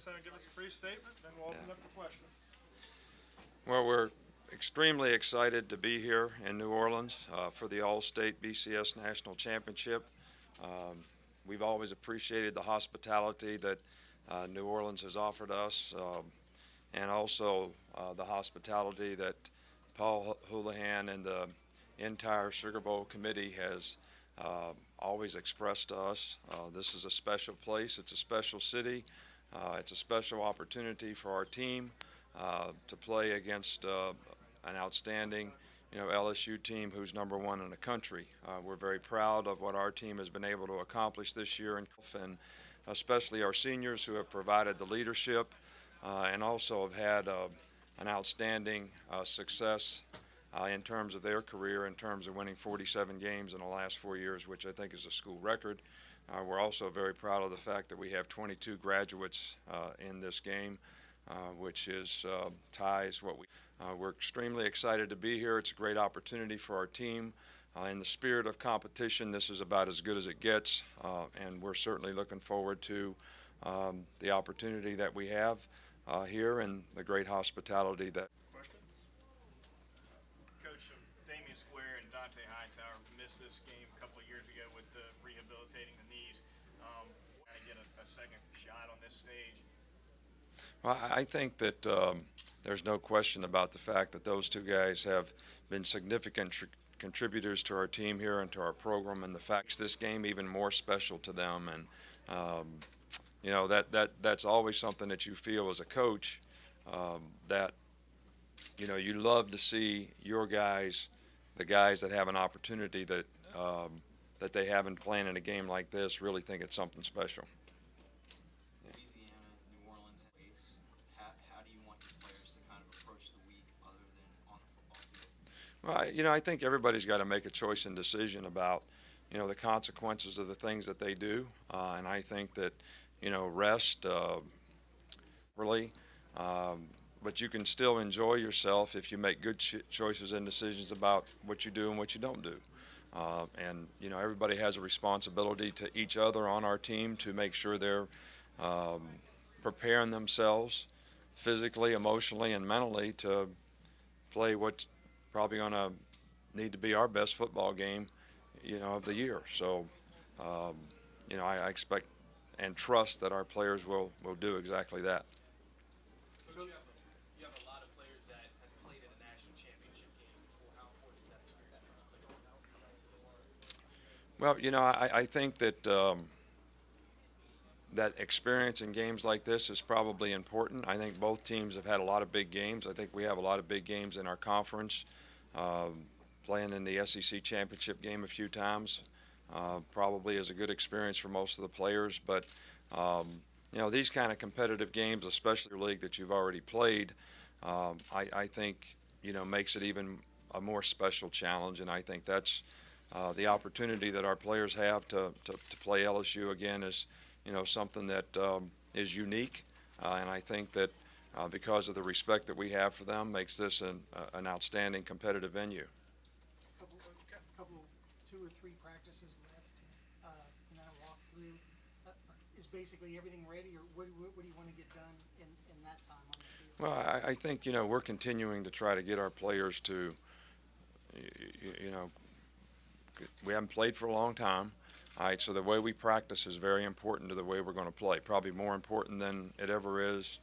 guys give us a brief statement, then we'll open it up to questions. Well, we're extremely excited to be here in New Orleans for the All-State BCS National Championship. We've always appreciated the hospitality that New Orleans has offered us, and also the hospitality that Paul Houlihan and the entire Sugar Bowl committee has always expressed to us. This is a special place. It's a special city. It's a special opportunity for our team to play against an outstanding, LSU team who's #1 in the country. We're very proud of what our team has been able to accomplish this year, and especially our seniors who have provided the leadership and also have had an outstanding success in terms of their career, in terms of winning 47 games in the last 4 years, which I think is a school record. We're also very proud of the fact that we have 22 graduates in this game, which is ties what we're extremely excited to be here. It's a great opportunity for our team. In the spirit of competition, this is about as good as it gets, and we're certainly looking forward to the opportunity that we have here and the great hospitality that. Questions? Coach, Damian Square and Dante Hightower missed this game a couple of years ago with rehabilitating the knees. Got to get a second shot on this stage. Well, I think that there's no question about the fact that those two guys have been significant contributors to our team here and to our program, and the fact this game even more special to them. And that's always something that you feel as a coach, that you love to see your guys, the guys that have an opportunity that they haven't playing in a game like this, really think it's something special. Well, I think everybody's got to make a choice and decision about, the consequences of the things that they do. And I think that, rest, really, but you can still enjoy yourself if you make good choices and decisions about what you do and what you don't do. And, everybody has a responsibility to each other on our team to make sure they're preparing themselves physically, emotionally, and mentally to play what's probably going to need to be our best football game, of the year. So, I expect and trust that our players will do exactly that. Coach, you have a lot of players that have played in a national championship game before. How important is that experience for players? Well, I think that that experience in games like this is probably important. I think both teams have had a lot of big games. I think we have a lot of big games in our conference. Playing in the SEC championship game a few times probably is a good experience for most of the players. But, these kind of competitive games, especially the league that you've already played, I think, makes it even a more special challenge. And I think that's the opportunity that our players have to play LSU again is, something that is unique. And I think that because of the respect that we have for them, makes this an outstanding competitive venue. Couple, 2 or 3 practices left. Now walk through. Is basically everything ready, or what do you want to get done in that time on the field? Well, I think, we're continuing to try to get our players to, we haven't played for a long time. All right, so the way we practice is very important to the way we're going to play, probably more important than it ever is,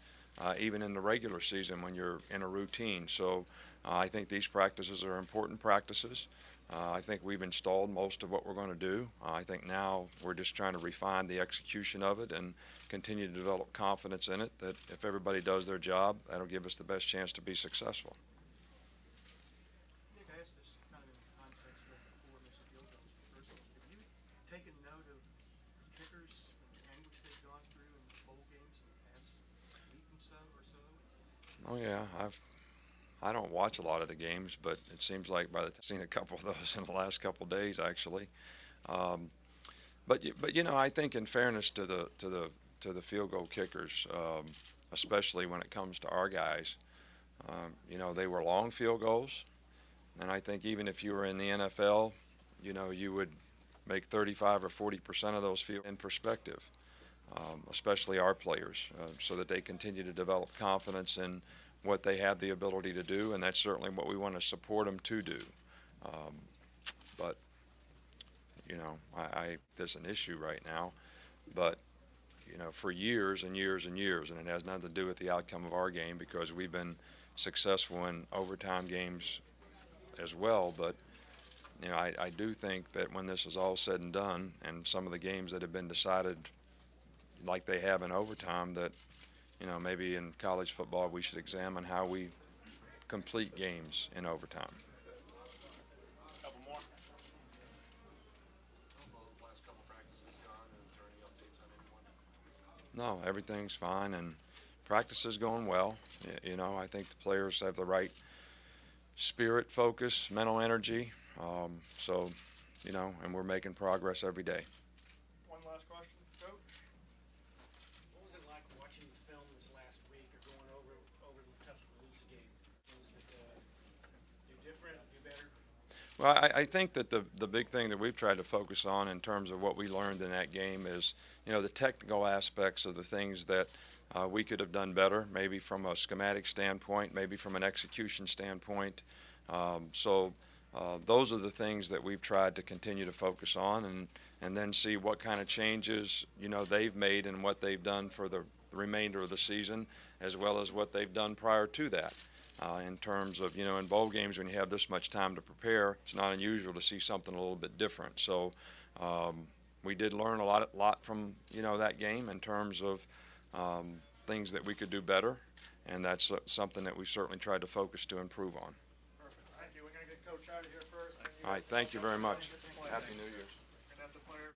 even in the regular season when you're in a routine. So I think these practices are important practices. I think we've installed most of what we're going to do. I think now we're just trying to refine the execution of it and continue to develop confidence in it, that if everybody does their job, that'll give us the best chance to be successful. Nick, I asked this kind of in the context of before Mr. Gilbert was personal. Have you taken note of kickers and the anguish they've gone through in bowl games in the past week and so? Oh yeah, I don't watch a lot of the games, but it seems like by the time I've seen a couple of those in the last couple of days, actually. But I think in fairness to the field goal kickers, especially when it comes to our guys, they were long field goals, and I think even if you were in the NFL, you would make 35 or 40% of those field in perspective. especially our players, so that they continue to develop confidence in what they have the ability to do, and that's certainly what we want to support them to do. But, you know, there's an issue right now, but, you know, for years and years and years, and it has nothing to do with the outcome of our game because we've been successful in overtime games as well, but, you know, I do think that when this is all said and done, and some of the games that have been decided like they have in overtime, that, you know, maybe in college football we should examine how we complete games in overtime. Couple more. Last couple practices gone, is there any updates on anyone? No, everything's fine, and practice is going well. You know, I think the players have the right spirit, focus, mental energy. So, you know, and we're making progress every day. One last question, Coach. What was it like watching the film this last week or going over the Tuscaloosa game? Things that do different, do better? Well, I think that the big thing that we've tried to focus on in terms of what we learned in that game is, you know, the technical aspects of the things that we could have done better, maybe from a schematic standpoint, maybe from an execution standpoint. Those are the things that we've tried to continue to focus on, and then see what kind of changes, you know, they've made and what they've done for the remainder of the season, as well as what they've done prior to that. In terms of, you know, in bowl games when you have this much time to prepare, it's not unusual to see something a little bit different. So we did learn a lot from, you know, that game in terms of things that we could do better, and that's something that we certainly tried to focus to improve on. Perfect. Thank you. We're going to get Coach out of here first. All right, thank you very much. Happy New Year's.